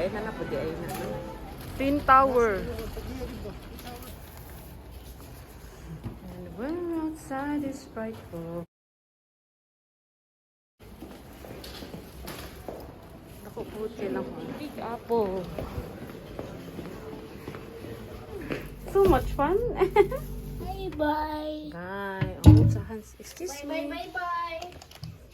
ay na po di ay na. Twin Tower. And when outside is frightful. Ako puti lang ko. Big apple. So much fun. Bye bye. Bye. Oh, it's a hands. Excuse Bye me. bye bye bye.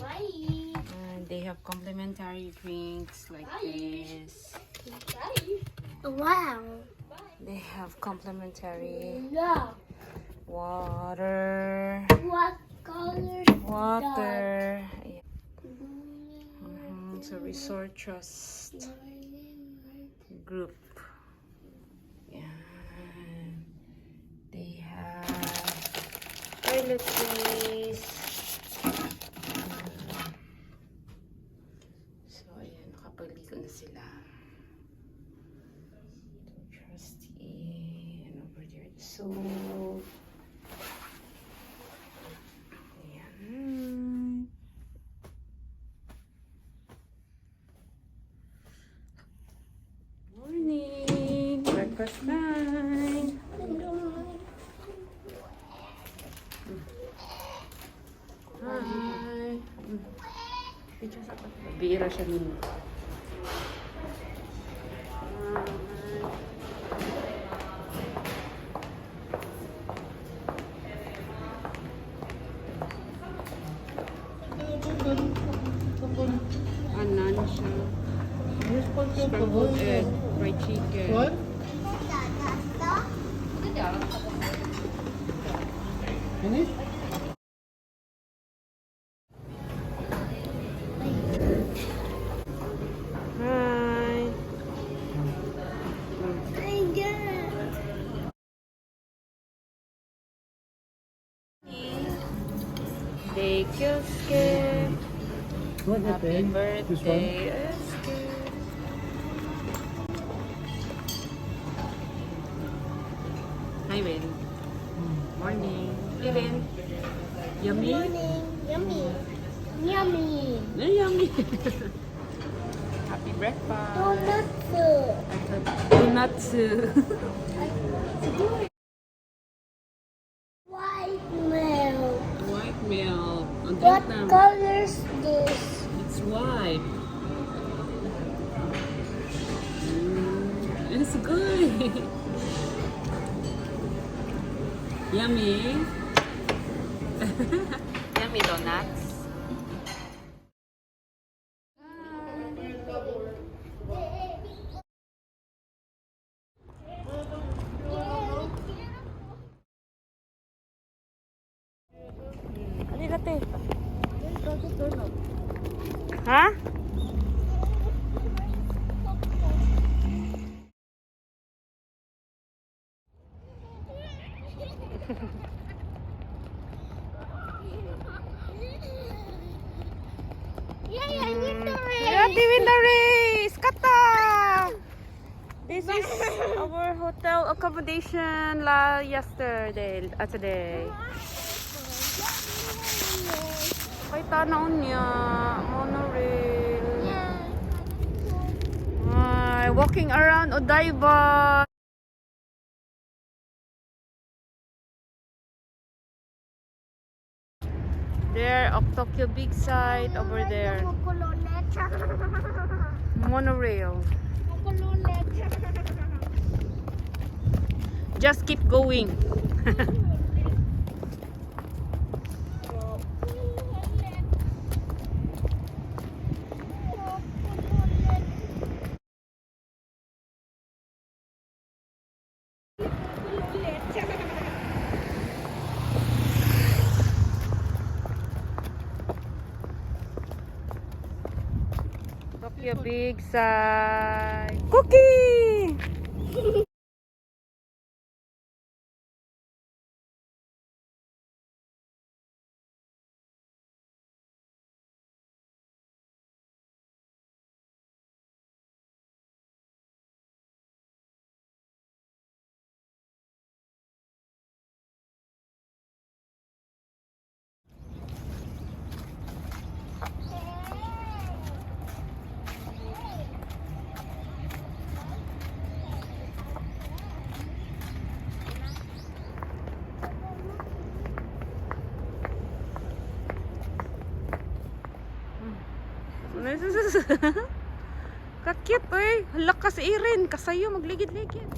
Bye. And they have complimentary drinks like this. Bye. Wow. They have complimentary Yeah. water. What color? Water. So Resort Trust Group. Yeah. They have toiletries. So ayan, nakapagligo na sila. Trusty. And over there, so ayan. Morning. Breakfast time. Hi. Bira siya nun. Anan siya. Scrambled egg, fried chicken. What? Finish? Hi. Day Kyosuke. What Happy happened? This one? birthday, Esuke. Hi, Win. Morning. Kirin. Yummy? Yummy. Yummy. Very yummy. Happy breakfast. Donuts. Donuts. White milk. White milk. Ang What drink na. color is this? It's white. It's good. Yummy. Yummy donuts. Alilate. Ha? Happy win the race! Kata! This is our hotel accommodation today. Kay tanaw niya, monorail. Ay, walking around Odaiba. There, Tokyo Big Sight over there. Monorail. Just keep going. Tokyo Big Sight. Cookie! Kakit eh. Halak ka si Erin. Kasayo magligid-ligid.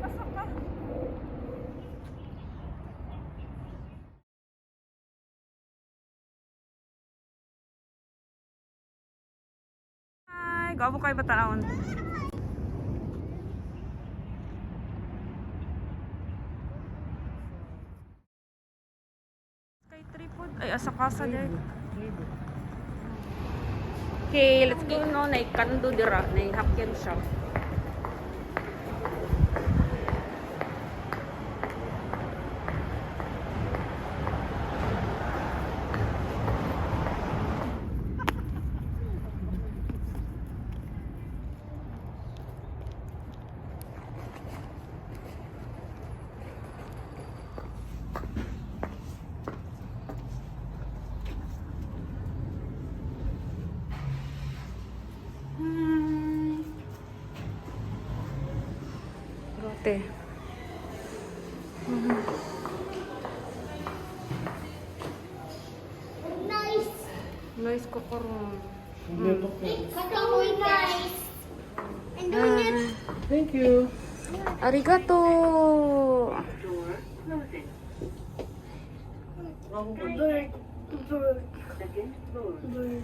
Pasok ka. Hi, gawa kayo ba taon? Kay tripod ay asa kasa dai. Okay, let's go no. Naikando dira, naihakyan siya. Rote. Nice. Nice ko karon. Very nice. I'm doing it. Thank you. Arigato. Bird. Bird. Bird.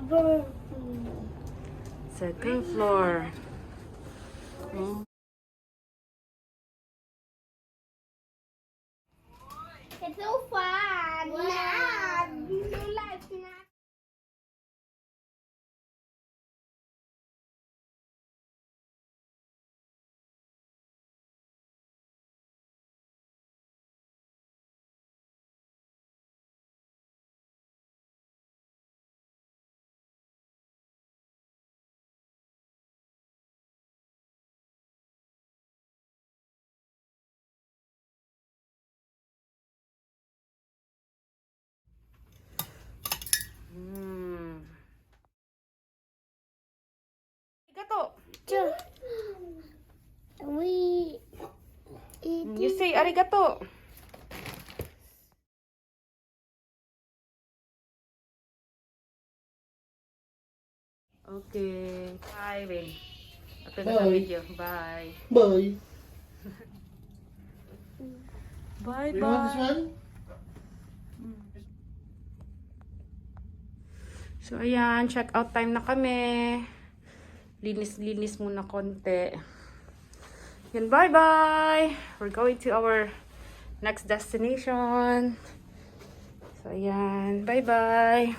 Bird. Second floor. Oh. It's so fun. Wow. You like that? Arigato. We eat You say arigato. Okay. Bye, Win. Ito na sa Bye. video. Bye. Bye. Bye, You want this bye. one? So, ayan. Check out time na kami. Linis-linis muna konti. Yan, bye-bye. We're going to our next destination. So, ayan. Bye-bye.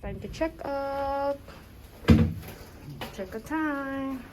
Time to check out. Check out time.